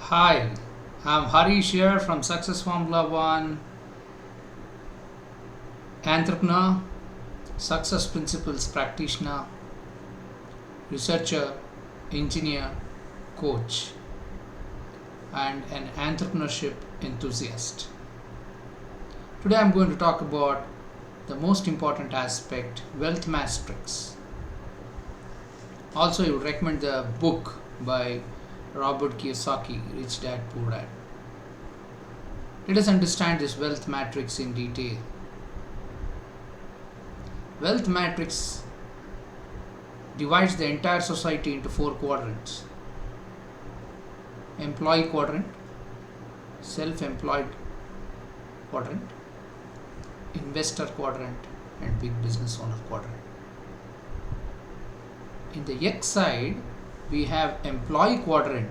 Hi, I'm Harish here from Success Formula One, entrepreneur, success principles practitioner, researcher, engineer, coach, and an entrepreneurship enthusiast. Today I'm going to talk about the most important aspect, wealth matrix. Also, I would recommend the book by Robert Kiyosaki, Rich Dad Poor Dad. Let us understand this wealth matrix in detail. Wealth matrix divides the entire society into four quadrants: employee quadrant, self-employed quadrant, investor quadrant, and big business owner quadrant. In the X side, we have employee quadrant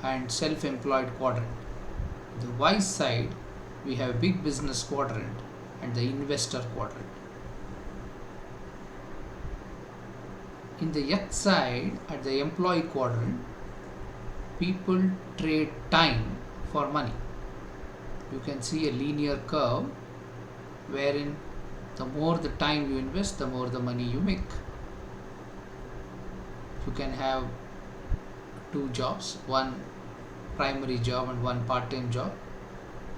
and self-employed quadrant. In the Y side, we have big business quadrant and the investor quadrant. In the X side, at the employee quadrant, people trade time for money. You can see a linear curve wherein the more the time you invest, the more the money you make. You can have two jobs, one primary job and one part-time job.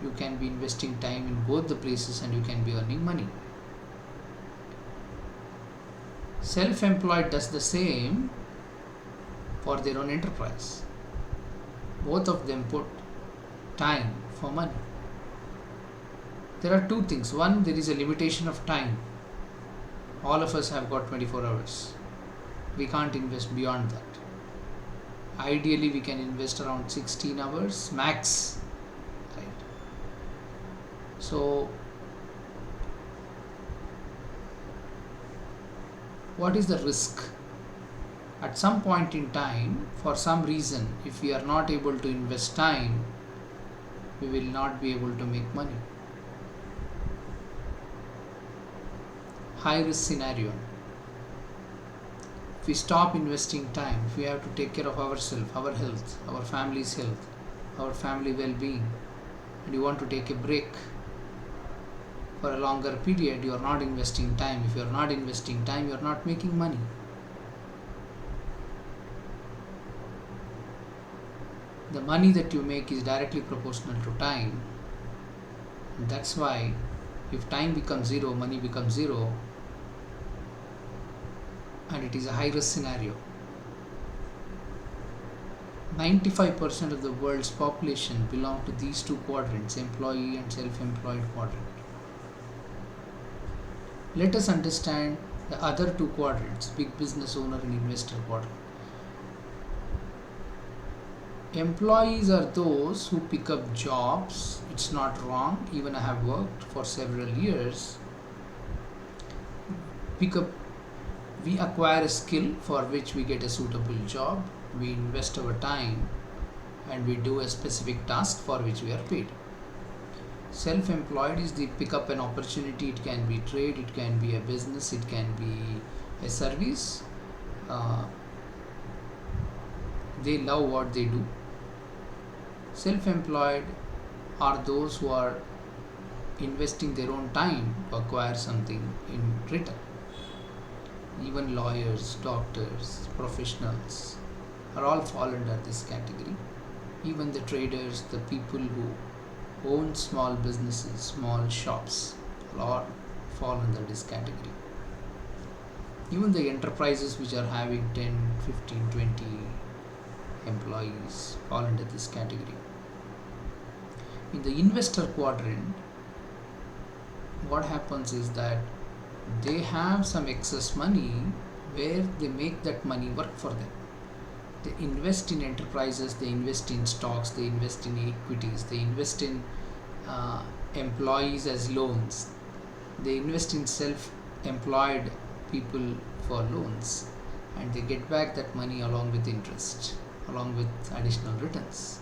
You can be investing time in both the places and you can be earning money. Self-employed does the same for their own enterprise. Both of them put time for money. There are two things. One, there is a limitation of time. All of us have got 24 hours. We can't invest beyond that. Ideally, we can invest around 16 hours max. Right? So, what is the risk? At some point in time, for some reason, if we are not able to invest time, we will not be able to make money. High risk scenario. If we stop investing time, if we have to take care of ourselves, our health, our family's health, our family well-being, and you want to take a break for a longer period, you are not investing time. If you are not investing time, you are not making money. The money that you make is directly proportional to time. And that's why if time becomes zero, money becomes zero, and it is a high risk scenario. 95% of the world's population belong to these two quadrants, employee and self-employed quadrant. Let us understand the other two quadrants, big business owner and investor quadrant. Employees are those who pick up jobs. It's not wrong. Even I have worked for several years. We acquire a skill for which we get a suitable job. We invest our time and we do a specific task for which we are paid. Self-employed is the pick up an opportunity. It can be trade, it can be a business, it can be a service. They love what they do. Self-employed are those who are investing their own time to acquire something in return. Even lawyers, doctors, professionals are all fall under this category. Even the traders, the people who own small businesses, small shops, all fall under this category. Even the enterprises which are having 10, 15, 20 employees fall under this category. In the investor quadrant, what happens is that they have some excess money where they make that money work for them. They invest in enterprises, they invest in stocks, they invest in equities, they invest in employees as loans, they invest in self-employed people for loans, and they get back that money along with interest, along with additional returns.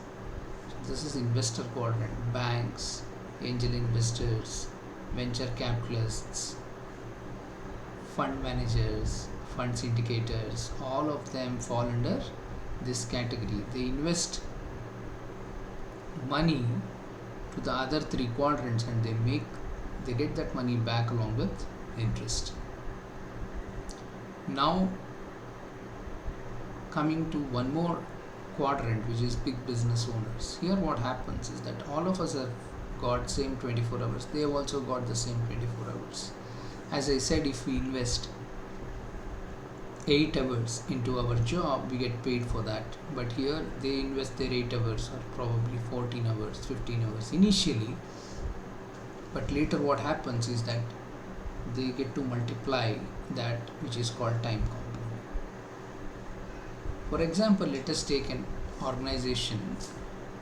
So this is investor quadrant. Banks, angel investors, venture capitalists, fund managers, fund syndicators, all of them fall under this category. They invest money to the other three quadrants, and they get that money back along with interest. Now coming to one more quadrant, which is big business owners. Here what happens is that all of us have got same 24 hours. They have also got the same 24 hours. As I said, if we invest 8 hours into our job, we get paid for that. But here they invest their 8 hours or probably 14 hours, 15 hours initially. But later what happens is that they get to multiply that, which is called time compounding. For example, let us take an organization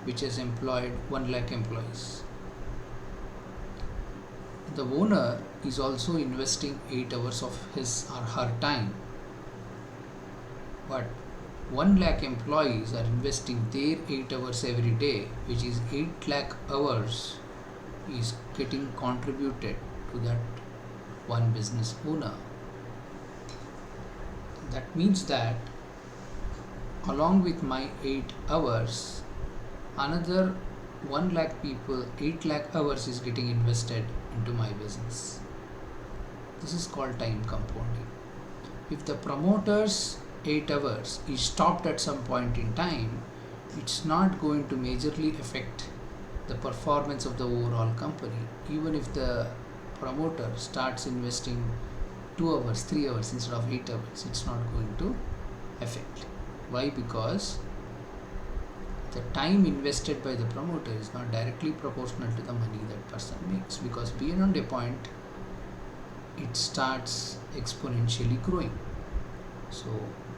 which has employed 1 lakh employees. The owner is also investing 8 hours of his or her time, but 1 lakh employees are investing their 8 hours every day, which is 8 lakh hours is getting contributed to that one business owner. That means that along with my 8 hours, another 1 lakh people, 8 lakh hours is getting invested into my business. This is called time compounding. If the promoter's 8 hours is stopped at some point in time, it's not going to majorly affect the performance of the overall company. Even if the promoter starts investing 2 hours, 3 hours instead of 8 hours, it's not going to affect. Why? Because the time invested by the promoter is not directly proportional to the money that person makes, because beyond a point it starts exponentially growing. So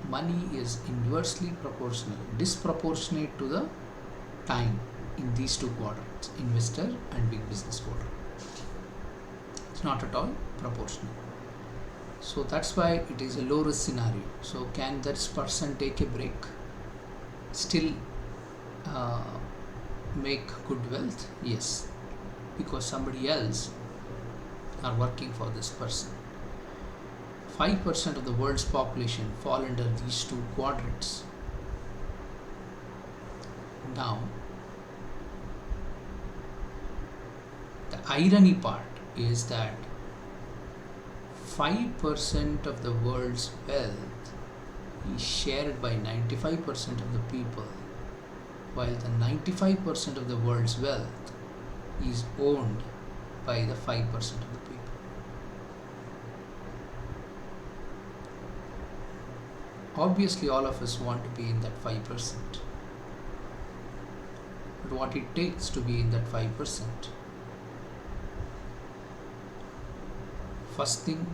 money is inversely proportional, disproportionate to the time in these two quadrants, investor and big business quadrant. It's not at all proportional. So that's why it is a low risk scenario. So can that person take a break, still make good wealth? Yes, because somebody else are working for this person. 5% of the world's population fall under these two quadrants. Now, the irony part is that 5% of the world's wealth is shared by 95% of the people, while the 95% of the world's wealth is owned by the 5% of the people. Obviously, all of us want to be in that 5%. But what it takes to be in that 5%? First thing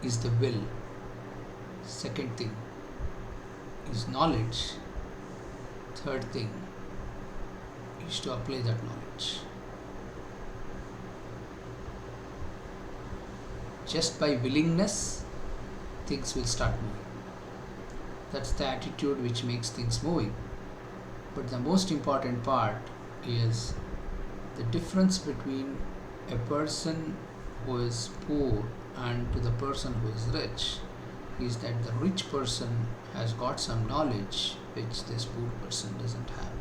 is the will. Second thing is knowledge. Third thing is to apply that knowledge. Just by willingness, things will start moving. That's the attitude which makes things moving. But the most important part is the difference between a person who is poor and to the person who is rich is that the rich person has got some knowledge which this poor person doesn't have.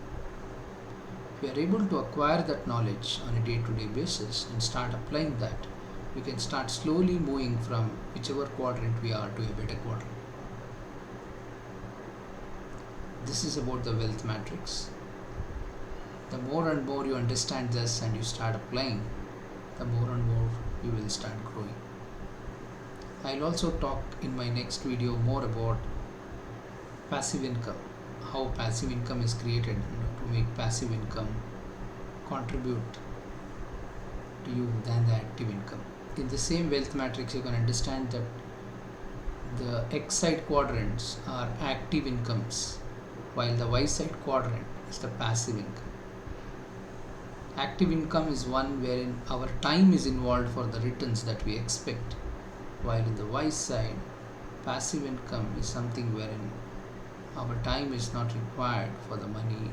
If we are able to acquire that knowledge on a day-to-day basis and start applying that, we can start slowly moving from whichever quadrant we are to a better quadrant. This is about the wealth matrix. The more and more you understand this and you start applying, the more and more you will start growing. I'll also talk in my next video more about passive income, how passive income is created, to make passive income contribute to you than the active income. In the same wealth matrix, you can understand that the X side quadrants are active incomes, while the Y side quadrant is the passive income. Active income is one wherein our time is involved for the returns that we expect, while in the Y side, passive income is something wherein our time is not required for the money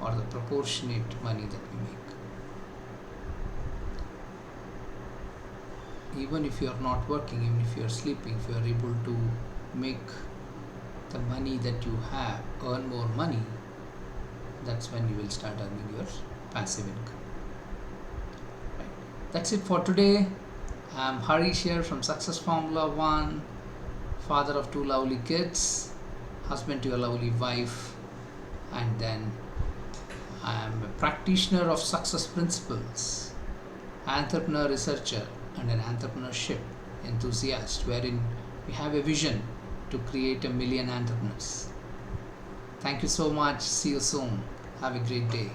or the proportionate money that we make. Even if you are not working, even if you are sleeping, if you are able to make the money that you have earn more money, that's when you will start earning your passive income. Right. That's it for today. I'm Harish here from Success Formula 1, father of 2 lovely kids, husband to a lovely wife, and then I am a practitioner of success principles, entrepreneur researcher, and an entrepreneurship enthusiast, wherein we have a vision to create a million entrepreneurs. Thank you so much. See you soon. Have a great day.